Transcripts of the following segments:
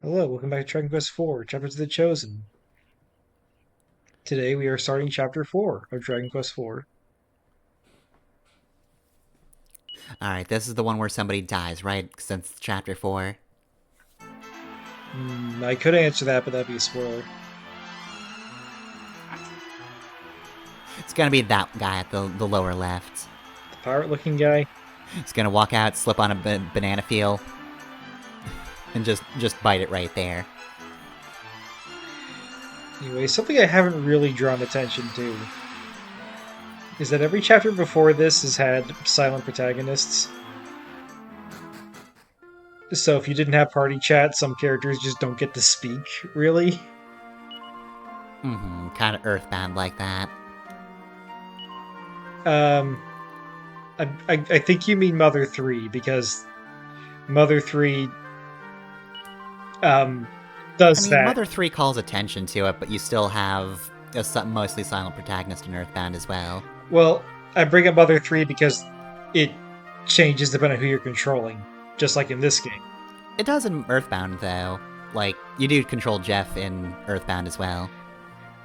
Hello, welcome back to Dragon Quest IV, Chapters of the Chosen. Today we are starting Chapter 4 of Dragon Quest IV. Alright, this is the one where somebody dies, right? Since chapter 4. I could answer that, but that'd be a spoiler. It's gonna be that guy at the lower left. The pirate-looking guy? He's gonna walk out, slip on a banana peel, and just bite it right there. Anyway, something I haven't really drawn attention to is that every chapter before this has had silent protagonists. So if you didn't have party chat, some characters just don't get to speak, really. Kind of earthbound like that. Um, I think you mean Mother 3, because Mother 3 um, I does mean, that. Mother 3 calls attention to it, but you still have a mostly silent protagonist in Earthbound as well. Well, I bring up Mother 3 because it changes depending on who you're controlling, just like in this game. It does in Earthbound, though. Like, you do control Jeff in Earthbound as well,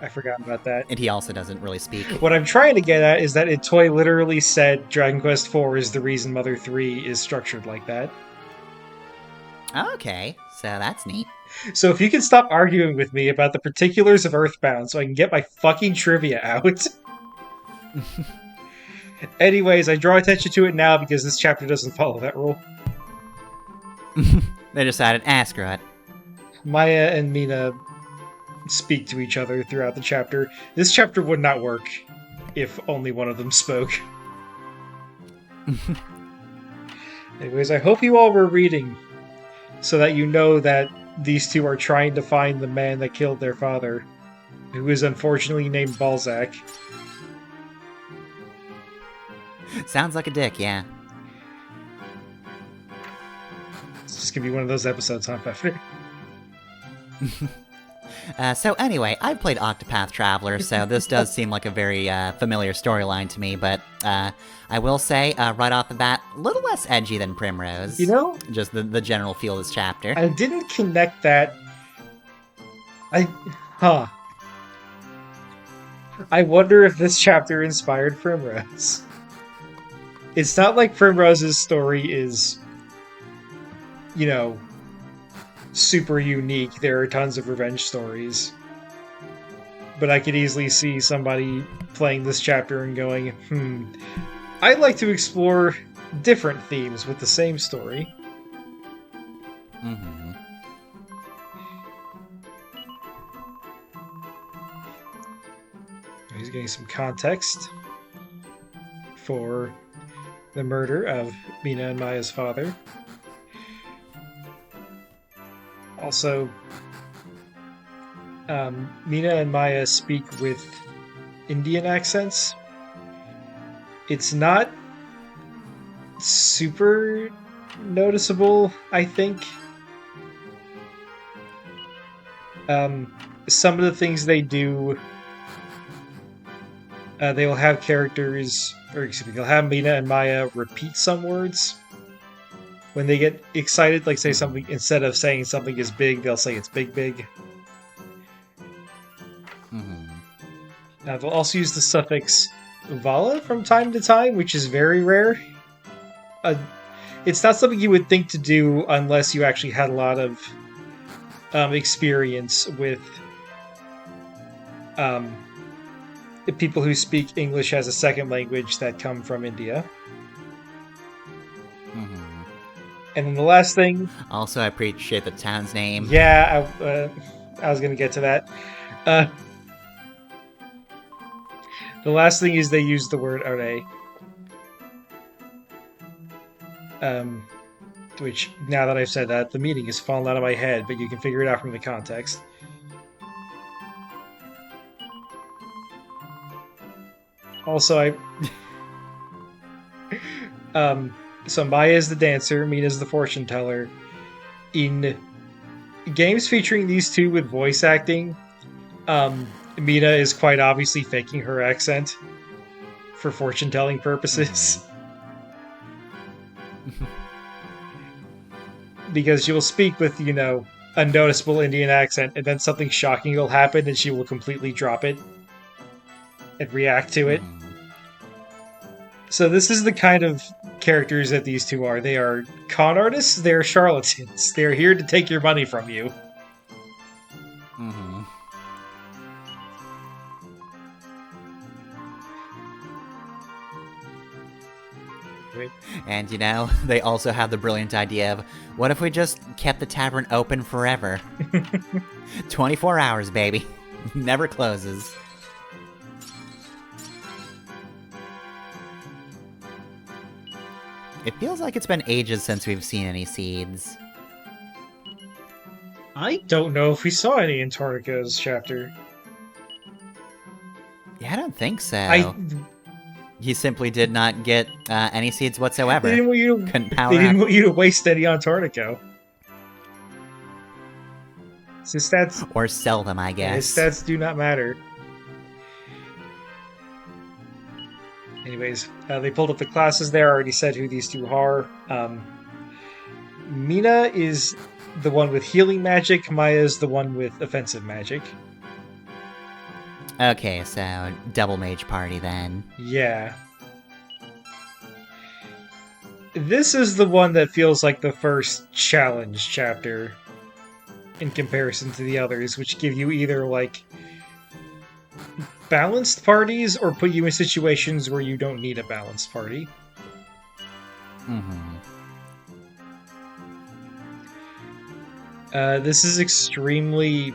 I forgot about that. and he also doesn't really speak. What I'm trying to get at is that Toy literally said Dragon Quest IV is the reason Mother 3 is structured like that. Okay, so that's neat. So if you can stop arguing with me about the particulars of Earthbound so I can get my fucking trivia out. Anyways, I draw attention to it now because this chapter doesn't follow that rule. They decided, screw it. Maya and Mina speak to each other throughout the chapter. This chapter would not work if only one of them spoke. Anyways, I hope you all were reading so that you know that these two are trying to find the man that killed their father, who is unfortunately named Balzack. Sounds like a dick, yeah. It's just gonna be one of those episodes, huh, Pfeffer? So anyway, I've played Octopath Traveler, so this does seem like a very familiar storyline to me, but I will say, right off the bat, a little less edgy than Primrose. You know, Just the general feel of this chapter. I didn't connect that. Huh. I wonder if this chapter inspired Primrose. It's not like Primrose's story is, you know, super unique. There are tons of revenge stories. But I could easily see somebody playing this chapter and going, I'd like to explore different themes with the same story. Mm-hmm. He's getting some context for the murder of Mina and Maya's father. Also, Mina and Maya speak with Indian accents. It's not super noticeable, I think. Some of the things they do, they will have characters, or excuse me, they'll have Mina and Maya repeat some words. When they get excited, like say something, instead of saying something is big, they'll say it's big, big. They'll also use the suffix vala from time to time, which is very rare. It's not something you would think to do unless you actually had a lot of experience with people who speak English as a second language that come from India. And then the last thing... Also, I appreciate the town's name. Yeah, I was going to get to that. The last thing is they use the word are. Which, now that I've said that, the meaning has fallen out of my head, but you can figure it out from the context. Also, so Maya is the dancer, Mina is the fortune teller. In games featuring these two with voice acting, Mina is quite obviously faking her accent for fortune telling purposes. Because she will speak with, a noticeable Indian accent, and then something shocking will happen, and she will completely drop it and react to it. So this is the kind of characters that these two are. They are con artists, they're charlatans. They're here to take your money from you. Mm-hmm. And, you know, they also have the brilliant idea of, what if we just kept the tavern open forever? 24 hours, baby. Never closes. It feels like it's been ages since we've seen any seeds. I don't know if we saw any in Tornico's chapter. Yeah, I don't think so. He simply did not get any seeds whatsoever. They didn't want you to, Couldn't power they didn't up. want you to waste any on Tornico. So stats Or sell them, I guess. stats do not matter. Anyways, they pulled up the classes there. I already said who these two are. Mina is the one with healing magic. Maya is the one with offensive magic. Okay, so double mage party then. Yeah. This is the one that feels like the first challenge chapter in comparison to the others, which give you either, like, balanced parties or put you in situations where you don't need a balanced party. Mm-hmm. This is extremely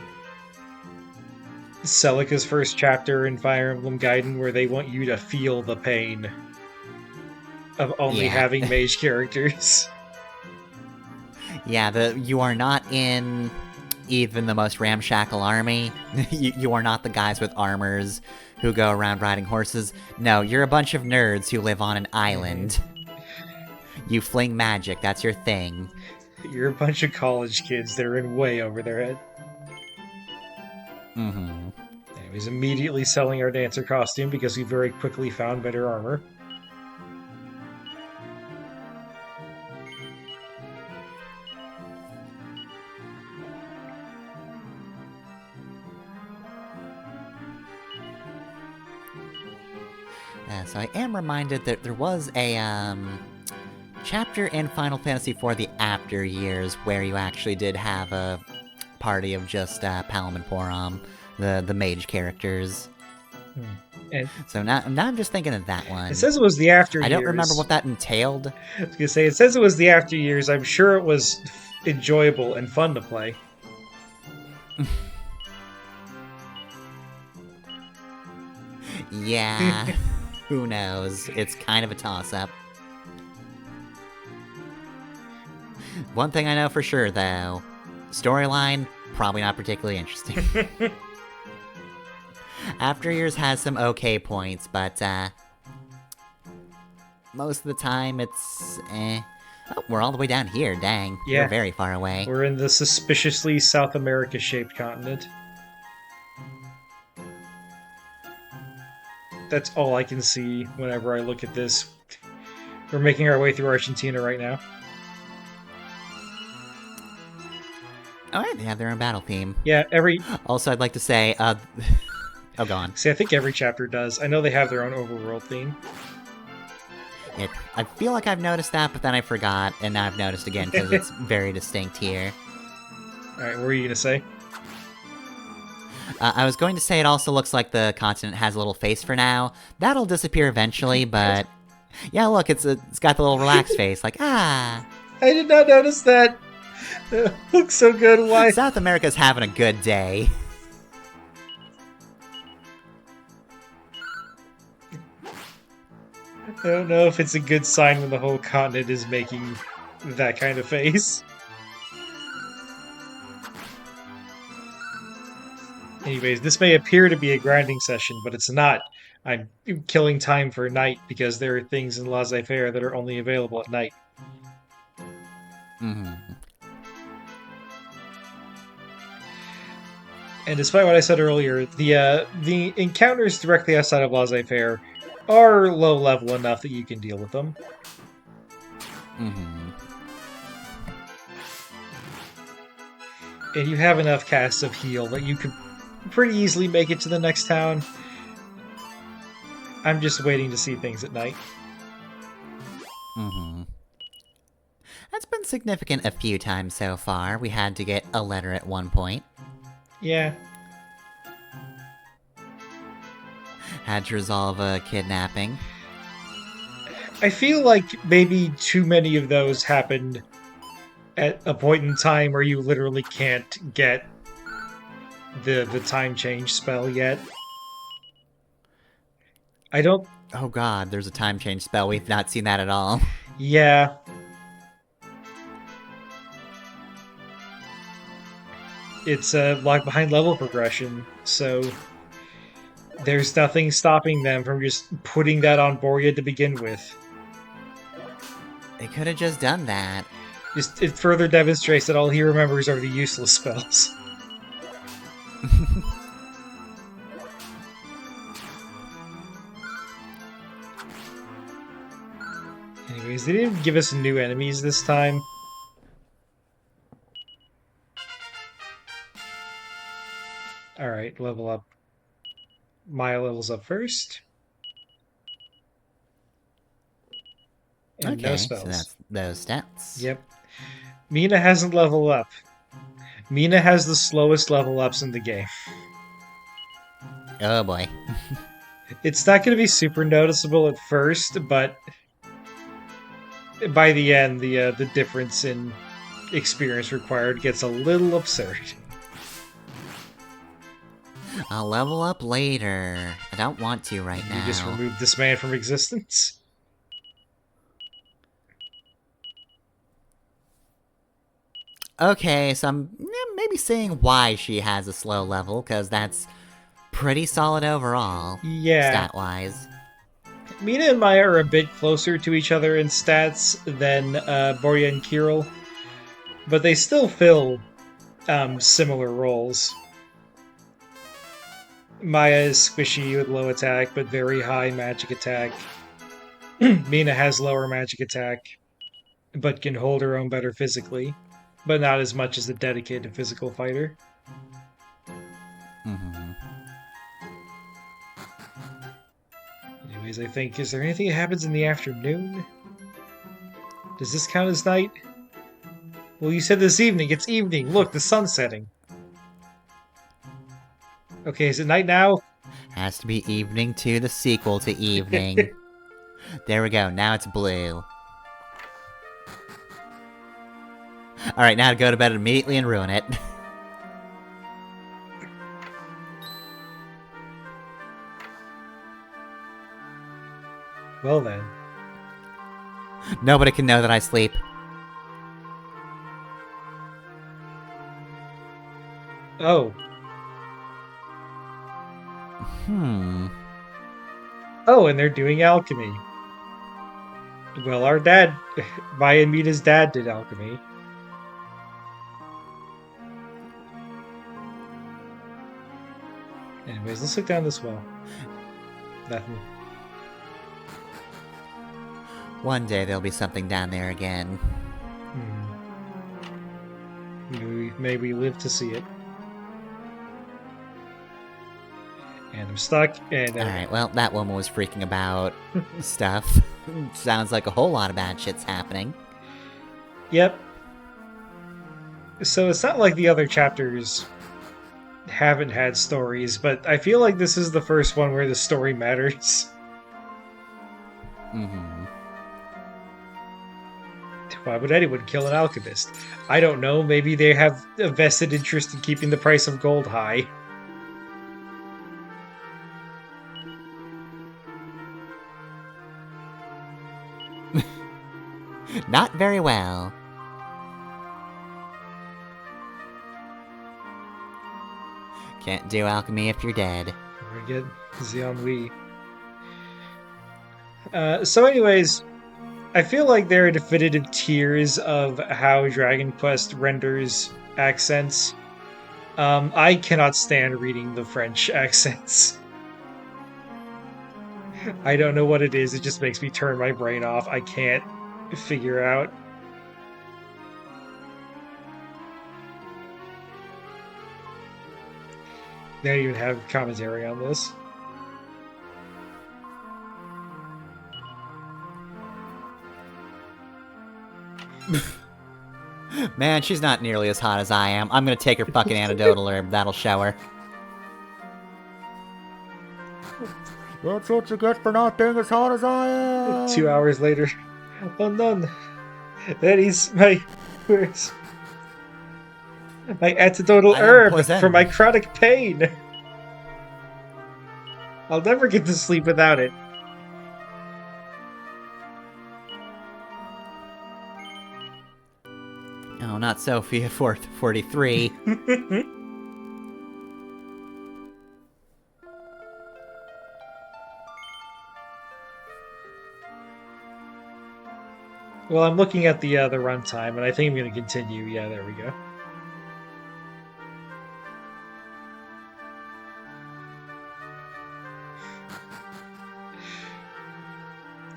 Celica's first chapter in Fire Emblem Gaiden, where they want you to feel the pain of only having mage characters. Yeah, you are not in even the most ramshackle army. You are not the guys with armors who go around riding horses. No, you're a bunch of nerds who live on an island. You fling magic, that's your thing. You're a bunch of college kids that are in way over their head. Mm-hmm. Anyways, immediately selling our dancer costume because we very quickly found better armor. So I am reminded that there was a chapter in Final Fantasy IV The After Years where you actually did have a party of just Palom and Porom, the mage characters. And So now I'm just thinking of that one. it says it was the after years. I don't remember what that entailed. I was gonna say, it says it was the after years. I'm sure it was enjoyable and fun to play. Yeah, who knows? It's kind of a toss-up. One thing I know for sure, though, storyline, probably not particularly interesting. After Years has some okay points, but, most of the time it's, eh. Oh, we're all the way down here, dang. Yeah. We're very far away. We're in the suspiciously South America-shaped continent. That's all I can see whenever I look at this. We're making our way through Argentina right now. Alright, they have their own battle theme. Yeah, Also, I'd like to say, oh, go on. See, I think every chapter does. I know they have their own overworld theme. I feel like I've noticed that, but then I forgot, and now I've noticed again, because it's very distinct here. Alright, what were you gonna say? I was going to say it also looks like the continent has a little face for now. That'll disappear eventually, but... Yeah, look, it's got the little relaxed face, like, ah! I did not notice that! It looks so good, why? South America's having a good day. I don't know if it's a good sign when the whole continent is making that kind of face. Anyways, this may appear to be a grinding session, but it's not. I'm killing time for night because there are things in Laissez-Faire that are only available at night. Mm-hmm. And despite what I said earlier, the encounters directly outside of Laissez-Faire are low level enough that you can deal with them. Mm-hmm. and you have enough casts of heal that you could pretty easily make it to the next town. I'm just waiting to see things at night. Mm-hmm. That's been significant a few times so far. We had to get a letter at one point. Yeah. Had to resolve a kidnapping. I feel like maybe too many of those happened at a point in time where you literally can't get the time change spell yet. I don't. Oh god, there's a time change spell. We've not seen that at all. Yeah. It's a lag behind level progression, so there's nothing stopping them from just putting that on Boria to begin with. They could have just done that. Just it further demonstrates that all he remembers are the useless spells. Anyways, they didn't give us new enemies this time. Alright, level up. Maya levels up first. And okay, no so spells. that's those stats. Yep. Mina hasn't leveled up. Mina has the slowest level ups in the game. Oh boy. It's not going to be super noticeable at first, but by the end, the difference in experience required gets a little absurd. I'll level up later. I don't want to right now. You just remove this man from existence. Okay, so I'm maybe saying why she has a slow level, because that's pretty solid overall. Yeah. Stat-wise. Mina and Maya are a bit closer to each other in stats than Borya and Kirill, but they still fill similar roles. Maya is squishy with low attack, but very high magic attack. Mina has lower magic attack, but can hold her own better physically, but not as much as a dedicated physical fighter. Mm-hmm. Anyways, I think, is there anything that happens in the afternoon? Does this count as night? Well, you said this evening. It's evening. Look, the sun's setting. Okay, is it night now? Has to be evening to the sequel to evening. There we go, now it's blue. Alright, now to go to bed immediately and ruin it. Well then. Nobody can know that I sleep. Oh. Oh, and they're doing alchemy. Well, our dad, Maya and Mina's dad did alchemy. Anyways, let's look down this well. Nothing. One day there'll be something down there again. May we live to see it. And I'm stuck, and... Alright, well, that woman was freaking about stuff. Sounds like a whole lot of bad shit's happening. Yep. So it's not like the other chapters haven't had stories, but I feel like this is the first one where the story matters. Mm-hmm. Why would anyone kill an alchemist? I don't know, maybe they have a vested interest in keeping the price of gold high. Not very well. Can't do alchemy if you're dead. We get Xianhui. So anyways, I feel like there are definitive tiers of how Dragon Quest renders accents. I cannot stand reading the French accents. I don't know what it is, it just makes me turn my brain off. I can't figure out. They don't even have commentary on this. Man, she's not nearly as hot as I am. I'm gonna take her fucking antidotal herb. That'll show her. That's what you get for not being as hot as I am! 2 hours later. Oh, none. That is my... Where's... My antidotal I am herb poisoned. for my chronic pain. I'll never get to sleep without it. Oh, not Sophia 43. Well, I'm looking at the runtime, and I think I'm going to continue. Yeah, there we go.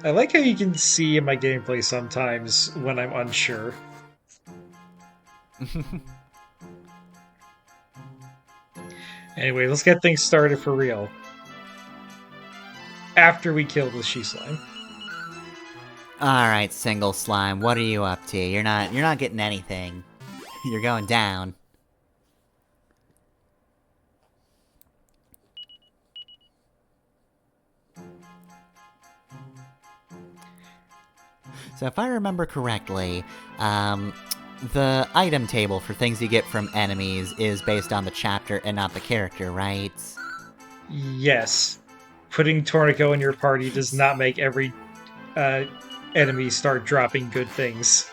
I like how you can see in my gameplay sometimes when I'm unsure. Anyway, let's get things started for real. After we kill the she slime. Alright, single slime, what are you up to? You're not getting anything. You're going down. So if I remember correctly, the item table for things you get from enemies is based on the chapter and not the character, right? Yes. Putting Tornico in your party does not make every enemy start dropping good things.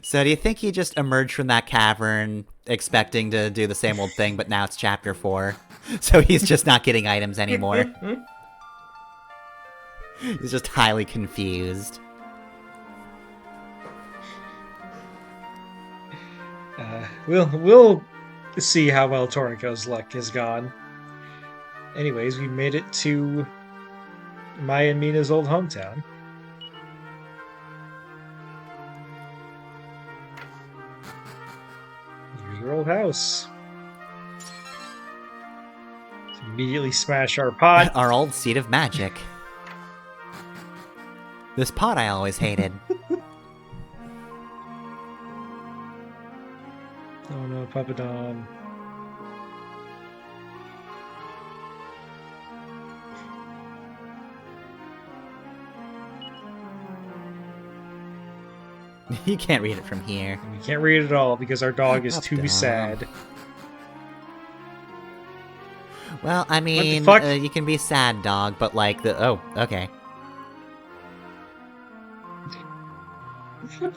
So do you think he just emerged from that cavern expecting to do the same old thing, but now it's chapter 4? So he's just not getting items anymore? He's just highly confused. We'll see how well Tornico's luck has gone. Anyways, we made it to Maya and Mina's old hometown. Here's your old house. Let's immediately smash our pot. Our old seat of magic. This pot I always hated. Oh no, Papadon. You can't read it from here. We can't read it all because our dog is too Papadon. sad. Well, I mean, fuck? you can be sad, dog, but like the... Oh, okay.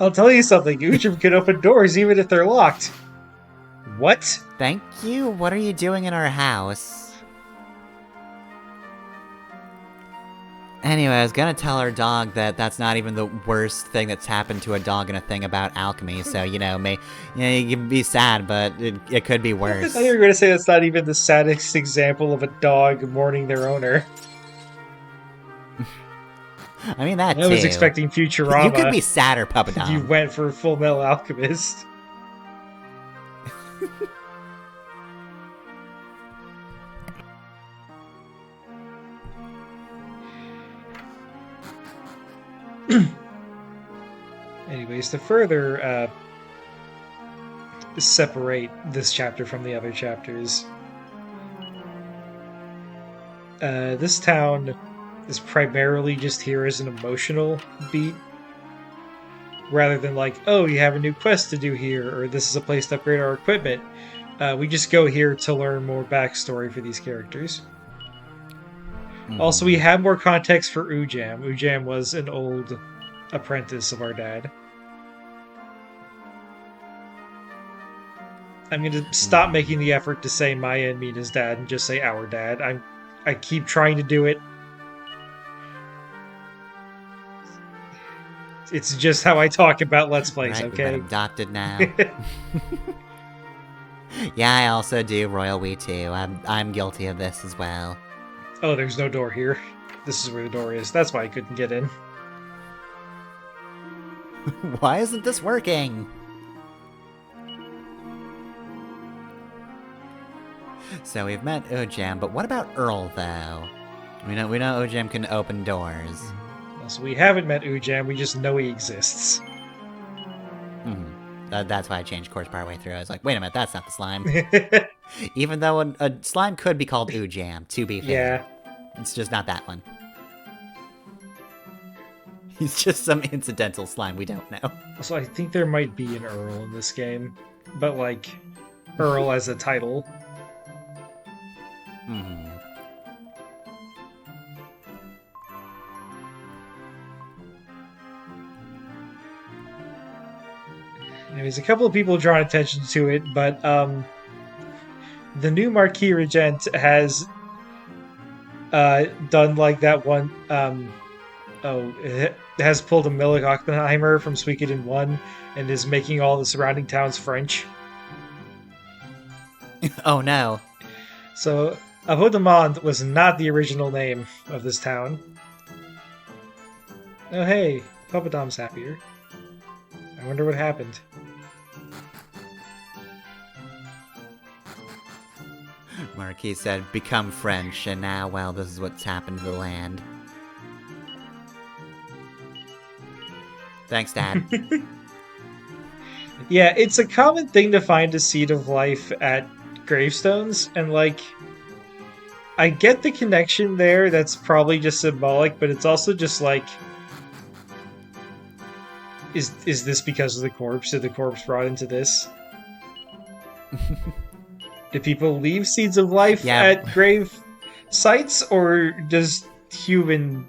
I'll tell you something, Oojam can open doors even if they're locked. What? Thank you? What are you doing in our house? Anyway, I was gonna tell our dog that that's not even the worst thing that's happened to a dog in a thing about alchemy, so, you know, you can be sad, but it could be I worse. thought you were going to say that's not even the saddest example of a dog mourning their owner. I mean, that too. I was expecting Futurama. You could be sadder, Papadon. You went for Full Metal Alchemist. Anyways, to further separate this chapter from the other chapters, this town is primarily just here as an emotional beat, rather than like, oh, you have a new quest to do here, or this is a place to upgrade our equipment. We just go here to learn more backstory for these characters. Also, we have more context for Oojam. Oojam was an old apprentice of our dad. I'm going to stop making the effort to say Maya and Mina's dad and just say our dad. I keep trying to do it. It's just how I talk about Let's Plays, Right, okay? we've been adopted now. Yeah, I also do Royal We too. I'm guilty of this as well. Oh, there's no door here. This is where the door is. That's why I couldn't get in. Why isn't this working? So we've met Oojam, but what about Earl, though? We know Oojam can open doors. So we haven't met Oojam, we just know he exists. That's why I changed course partway through. I was like, wait a minute, that's not the slime. Even though a slime could be called Oojam, to be fair. Yeah. It's just not that one. He's just some incidental slime we don't know. So I think there might be an Earl in this game, but like Earl as a title. There's a couple of people drawing attention to it, but the new Marquis Regent has done like that one. It has pulled a Milik Oppenheimer from Suikoden 1 and is making all the surrounding towns French. Oh no. So, Avodemont was not the original name of this town. Oh hey, Papadom's happier. I wonder what happened. Marquis said, become French, and now, well, this is what's happened to the land. Thanks, Dad. Yeah, it's a common thing to find a seed of life at gravestones, and like, I get the connection there, that's probably just symbolic, but it's also just like, is this because of the corpse? Did the corpse brought into this? Do people leave seeds of life at grave sites, or does human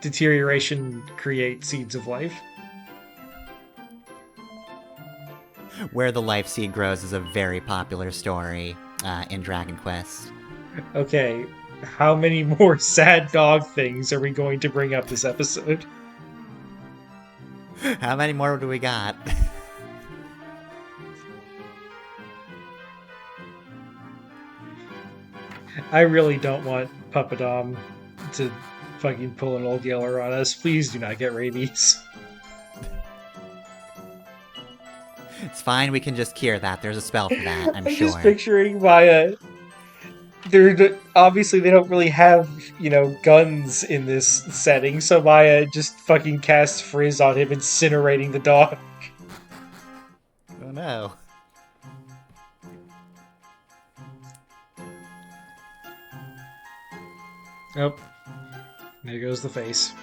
deterioration create seeds of life? Where the life seed grows is a very popular story in Dragon Quest. Okay, how many more sad dog things are we going to bring up this episode? How many more do we got? I really don't want Papadom to fucking pull an old yeller on us. Please do not get rabies. It's fine, we can just cure that. There's a spell for that, I'm sure. Just picturing Maya. Obviously, they don't really have, guns in this setting, so Maya just fucking casts Frizz on him, incinerating the dog. Oh no. Oh. There goes the face.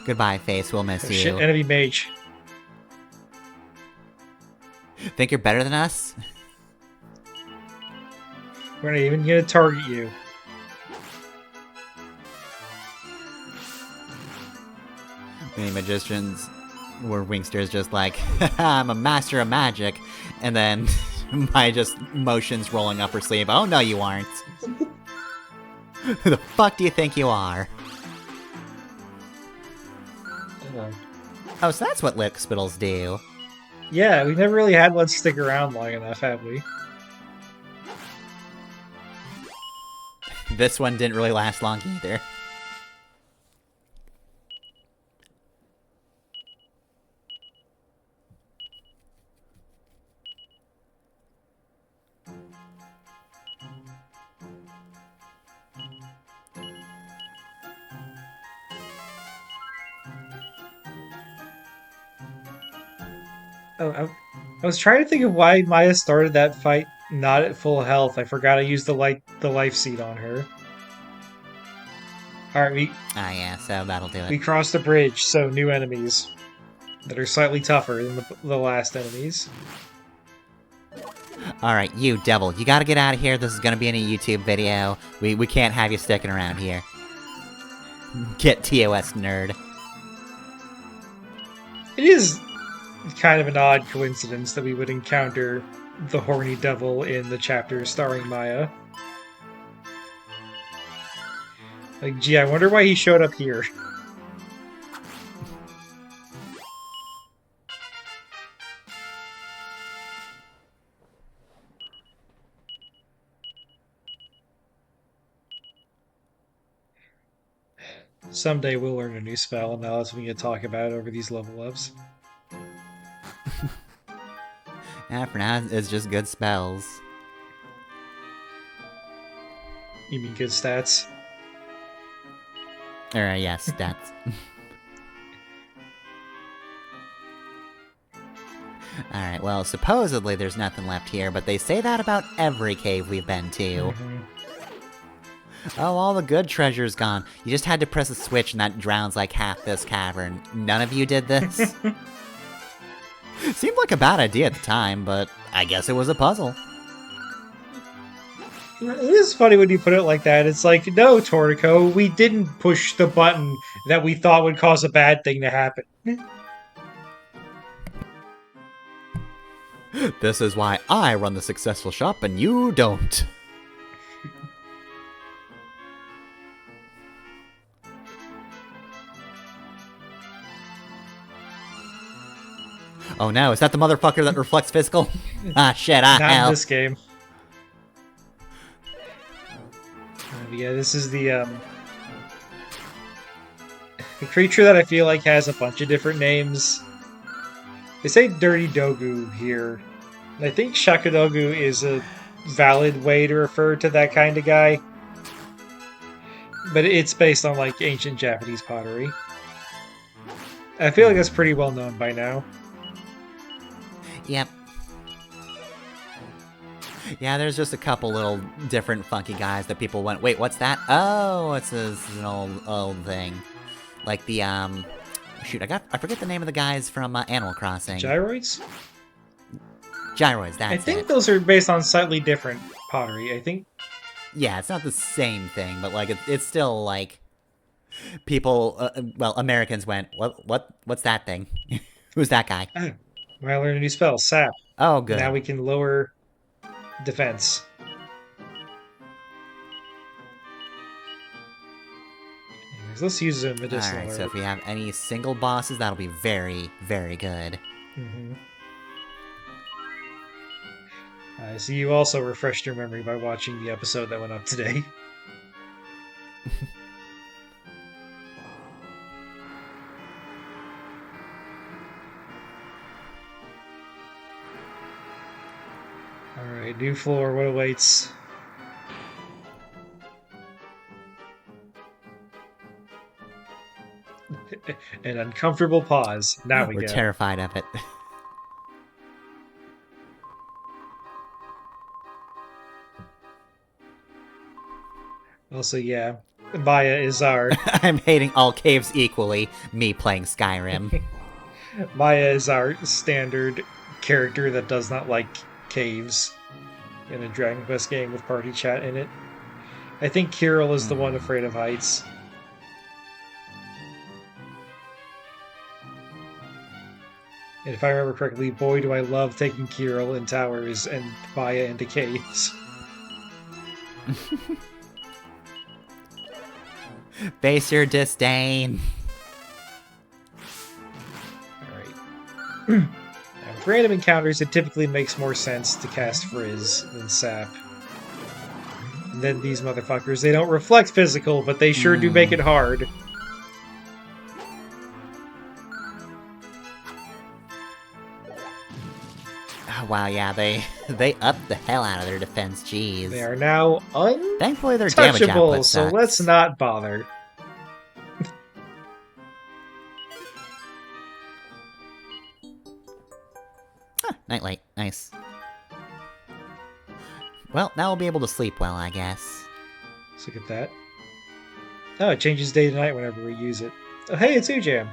Goodbye, face. We'll miss you. Shit, enemy mage. Think you're better than us? We're not even gonna target you. Many magicians were Wingster's just like, I'm a master of magic, and then Maya just motions rolling up her sleeve. Oh no, you aren't. Who the fuck do you think you are? Oh, so that's what lip spittles do. Yeah, we've never really had one stick around long enough, have we? This one didn't really last long either. Oh, I was trying to think of why Maya started that fight not at full health. I forgot I used the life seed on her. Alright, Ah, yeah, so that'll do we it. crossed the bridge, so new enemies that are slightly tougher than the last enemies. Alright, you, devil, you gotta get out of here. This is gonna be in a YouTube video. We can't have you sticking around here. Get TOS, nerd. It is kind of an odd coincidence that we would encounter the horny devil in the chapter starring Maya. Like, gee, I wonder why he showed up here. Someday we'll learn a new spell, and now that's what we can talk about over these level ups. Yeah, for now, it's just good spells. You mean good stats? Yes, that's... Alright, well, supposedly there's nothing left here, but they say that about every cave we've been to. Oh, all the good treasure's gone. You just had to press a switch and that drowns like half this cavern. None of you did this? Seemed like a bad idea at the time, but I guess it was a puzzle. It is funny when you put it like that. It's like, no, Tortico, we didn't push the button that we thought would cause a bad thing to happen. This is why I run the successful shop and you don't. Oh no, is that the motherfucker that reflects physical? Ah shit, Not in hell. this game. Yeah, this is the creature that I feel like has a bunch of different names. They say Dirty Dogu here. And I think Shakadogu is a valid way to refer to that kind of guy. But it's based on, like, ancient Japanese pottery. I feel like that's pretty well known by now. Yep. Yeah, there's just a couple little different funky guys that people went, wait, what's that? Oh, it's an old thing. Like the, shoot, I forget the name of the guys from Animal Crossing. Gyroids? Gyroids, that's it. I think those are based on slightly different pottery. I think. Yeah, it's not the same thing, but like it's still like people. Well, Americans went, what's that thing? Who's that guy? Oh, I learned a new spell, Sap. Oh, good. Now we can lower defense. Anyways, let's use a medicinal. Alright, so if we have any single bosses, that'll be very, very good. So you also refreshed your memory by watching the episode that went up today. Alright, new floor, what awaits? An uncomfortable pause. Now we We're go. terrified of it. Also, yeah, Maya is our I'm hating all caves equally, me playing Skyrim. Maya is our standard character that does not like caves in a Dragon Quest game with party chat in it. I think Kirill is the one afraid of heights. And if I remember correctly, boy do I love taking Kirill in towers and Maya into caves. Face your disdain. Alright. Now, with random encounters, it typically makes more sense to cast Frizz than Sap. And then these motherfuckers, they don't reflect physical, but they sure do make it hard. Oh, wow, yeah, they upped the hell out of their defense, jeez. They are now Thankfully, their damage untouchable, output so sucks. let's not bother. Nightlight, nice. Well, now we'll be able to sleep well, I guess. Let's look at that. Oh, it changes day to night whenever we use it. Oh, hey, it's Oojam.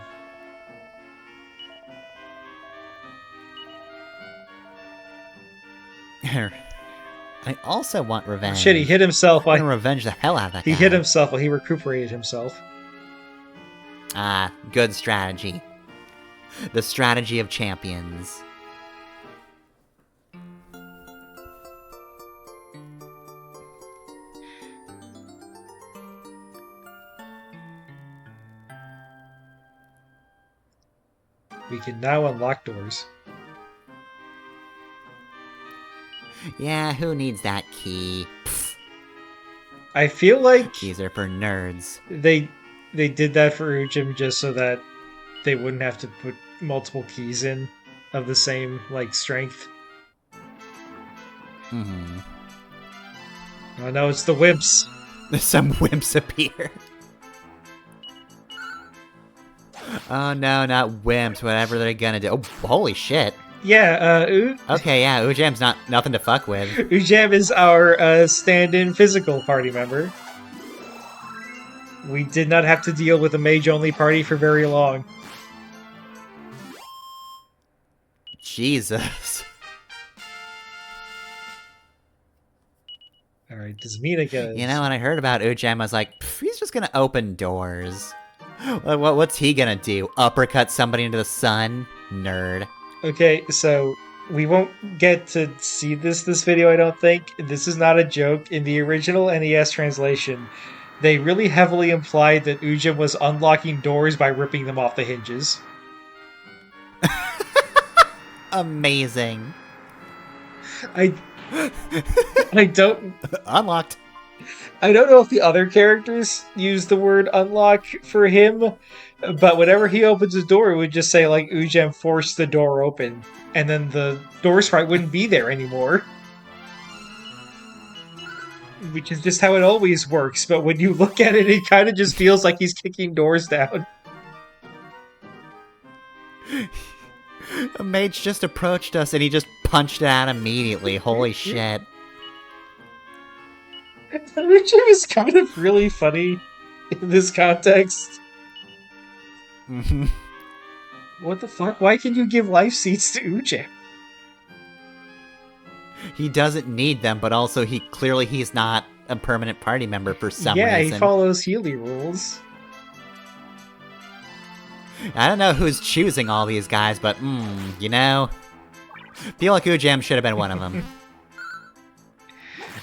I also want revenge. Shit, he hit himself. I'm gonna revenge the hell out of that He guy. hit himself while he recuperated himself. Ah, good strategy. The strategy of champions. We can now unlock doors. Yeah, who needs that key? I feel like Keys are for nerds. they did that for Oojam just so that they wouldn't have to put multiple keys in of the same like strength. Mm-hmm. Oh no, it's the wimps. Some wimps appear. Oh no, not wimps, whatever they're gonna do. Oh, holy shit. Yeah, Okay, yeah, Oojam's not nothing to fuck with. Oojam is our stand-in physical party member. We did not have to deal with a mage-only party for very long. Jesus. Alright, Desmina goes. You know, when I heard about Oojam, I was like, he's just gonna open doors. What's he gonna do? Uppercut somebody into the sun? Nerd. Okay, so we won't get to see this video, I don't think. This is not a joke. In the original NES translation, they really heavily implied that Oojam was unlocking doors by ripping them off the hinges. Amazing. I don't Unlocked. I don't know if the other characters use the word unlock for him, but whenever he opens a door, it would just say, like, Oojam forced the door open, and then the door sprite wouldn't be there anymore. Which is just how it always works, but when you look at it, it kind of just feels like he's kicking doors down. A mage just approached us and he just punched it out immediately. Holy shit. Oojam is kind of really funny in this context. Mm-hmm. What the fuck? Why can you give life seeds to Oojam? He doesn't need them, but also he's not a permanent party member for some Yeah, reason. he follows Healy rules. I don't know who's choosing all these guys, but you know, feel like Oojam should have been one of them.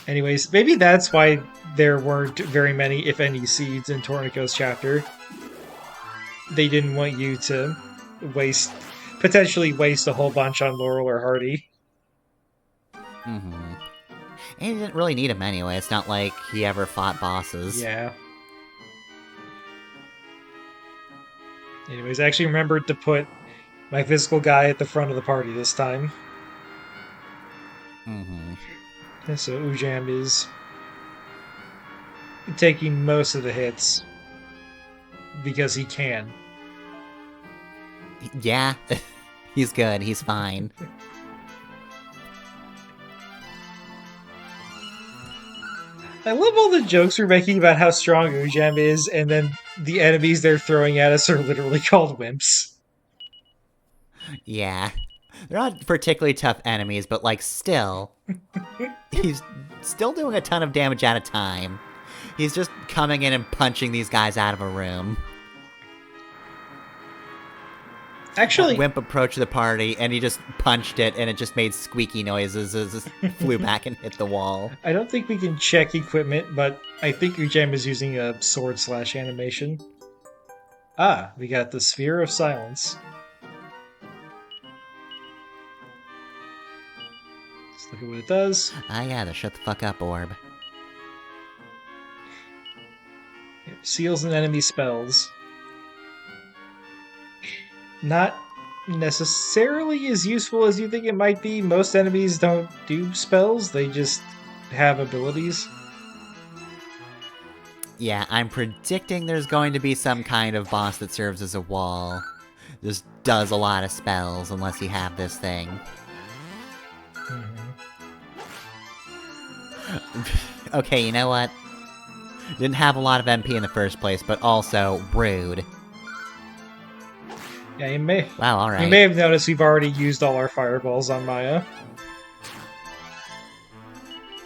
Anyways, maybe that's why there weren't very many, if any, seeds in Tornico's chapter. They didn't want you to potentially waste a whole bunch on Laurel or Hardy. Mm-hmm. And he didn't really need him anyway. It's not like he ever fought bosses. Yeah. Anyways, I actually remembered to put my physical guy at the front of the party this time. Mm-hmm. And so Oojam is taking most of the hits because he can. Yeah, he's good. He's fine. I love all the jokes we're making about how strong Oojam is, and then the enemies they're throwing at us are literally called wimps. Yeah. They're not particularly tough enemies, but, like, still. He's still doing a ton of damage at a time. He's just coming in and punching these guys out of a room. Actually, A wimp approached the party, and he just punched it, and it just made squeaky noises as it flew back and hit the wall. I don't think we can check equipment, but I think Oojam is using a sword / animation. Ah, we got the Sphere of Silence. Let's look at what it does. Ah, yeah, the shut the fuck up orb. It seals an enemy spells. Not necessarily as useful as you think it might be. Most enemies don't do spells, they just have abilities. Yeah, I'm predicting there's going to be some kind of boss that serves as a wall. Just does a lot of spells unless you have this thing. Okay, you know what? Didn't have a lot of MP in the first place, but also rude. Yeah, you may. Wow, alright. You may have noticed we've already used all our fireballs on Maya.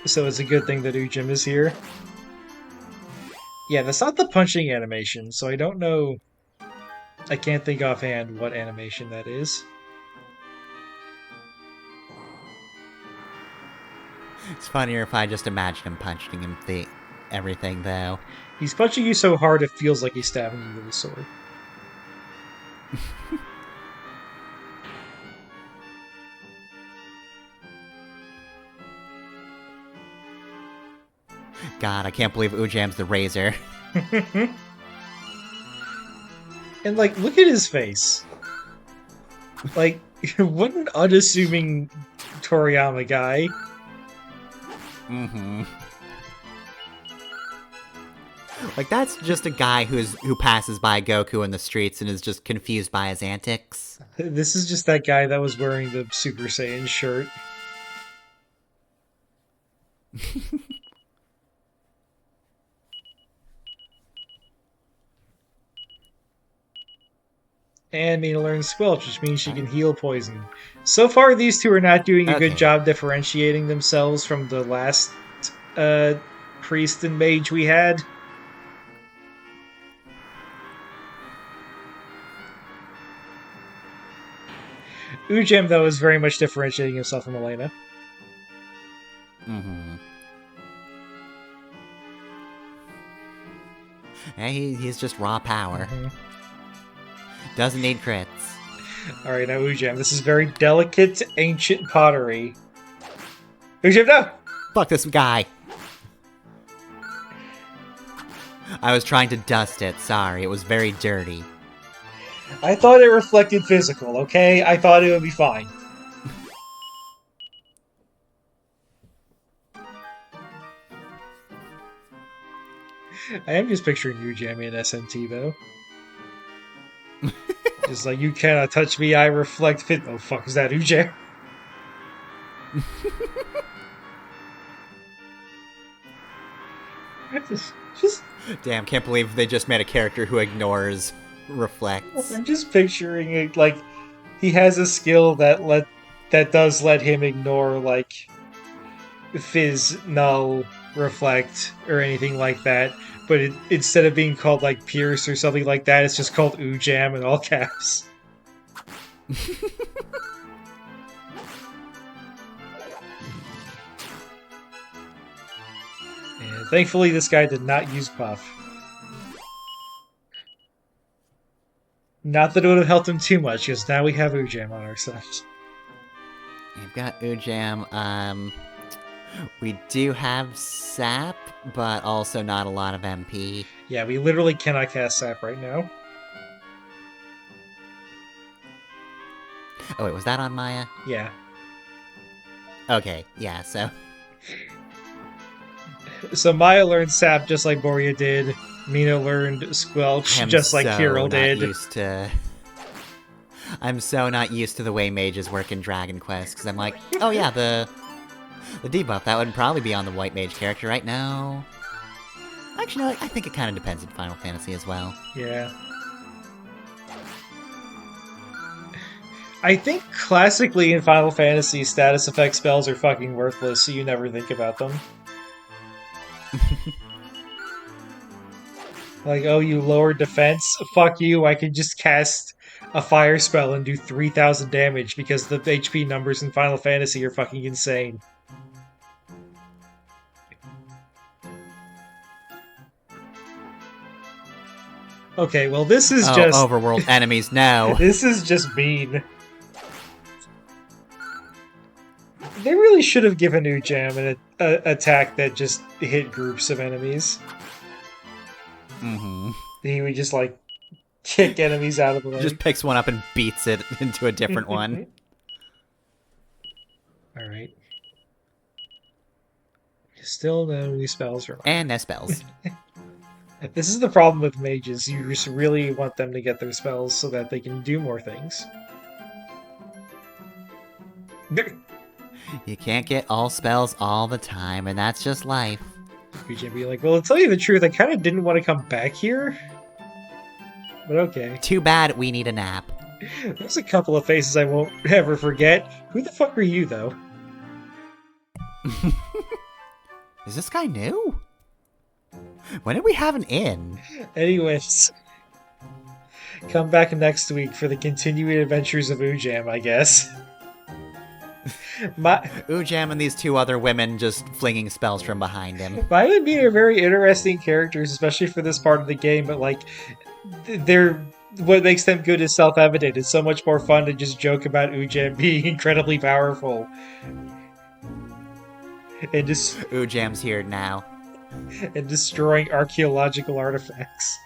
So it's a good thing that Oojam is here. Yeah, that's not the punching animation, so I don't know... I can't think offhand what animation that is. It's funnier if I just imagine him punching him everything, though. He's punching you so hard it feels like he's stabbing you with a sword. God, I can't believe Oojam's the Razor. And, like, look at his face. Like, what an unassuming Toriyama guy. Mm-hmm. Like, that's just a guy who passes by Goku in the streets and is just confused by his antics. This is just that guy that was wearing the Super Saiyan shirt. And Mina learns Squelch, which means she can heal poison. So far, these two are not doing a good Okay. job differentiating themselves from the last uh, priest and mage we had. Oojam, though, is very much differentiating himself from Elena. Mm-hmm. Hey, he's just raw power. Mm-hmm. Doesn't need crits. Alright, now Oojam. This is very delicate, ancient pottery. Oojam, no! Fuck this guy! I was trying to dust it, sorry, it was very dirty. I thought it reflected physical, okay? I thought it would be fine. I am just picturing Oojam in SMT, though. Just like, you cannot touch me, I reflect fit. Oh, fuck, is that Oojam? just Damn, can't believe they just made a character who ignores reflects. I'm just picturing it like he has a skill that does let him ignore like fizz, null, reflect, or anything like that. But instead of being called like Pierce or something like that, it's just called Oojam in all caps. And thankfully, this guy did not use Puff. Not that it would have helped him too much, because now we have Oojam on our side. We've got Oojam, we do have Sap, but also not a lot of MP. Yeah, we literally cannot cast Sap right now. Oh wait, was that on Maya? Yeah. Okay, yeah, so... So Maya learned Sap just like Boria did. Mina learned Squelch just like Hero did. I'm so not used to the way mages work in Dragon Quest, because I'm like, oh yeah, the debuff, that would probably be on the white mage character right now. Actually, no, I think it kind of depends on Final Fantasy as well. Yeah. I think classically in Final Fantasy, status effect spells are fucking worthless, so you never think about them. Like, oh, you lowered defense? Fuck you, I can just cast a fire spell and do 3,000 damage because the HP numbers in Final Fantasy are fucking insane. Okay, well this is just... overworld enemies, no. This is just mean. They really should have given Oojam an attack that just hit groups of enemies. Mm-hmm. He would just, like, kick enemies out of the way. Just picks one up and beats it into a different one. Alright. Still no new spells for And no spells. This is the problem with mages. You just really want them to get their spells so that they can do more things. You can't get all spells all the time, and that's just life. Oojam be like, well, to tell you the truth, I kind of didn't want to come back here. But okay. Too bad we need a nap. There's a couple of faces I won't ever forget. Who the fuck are you, though? Is this guy new? When did we have an inn? Anyways. Come back next week for the continuing adventures of Oojam, I guess. Oojam and these two other women just flinging spells from behind him. Maya and Mina are very interesting characters, especially for this part of the game, but, like, what makes them good is self-evident. It's so much more fun to just joke about Oojam being incredibly powerful. And just... Oojam's here now. And destroying archaeological artifacts.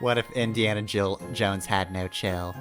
What if Indiana Jones had no chill?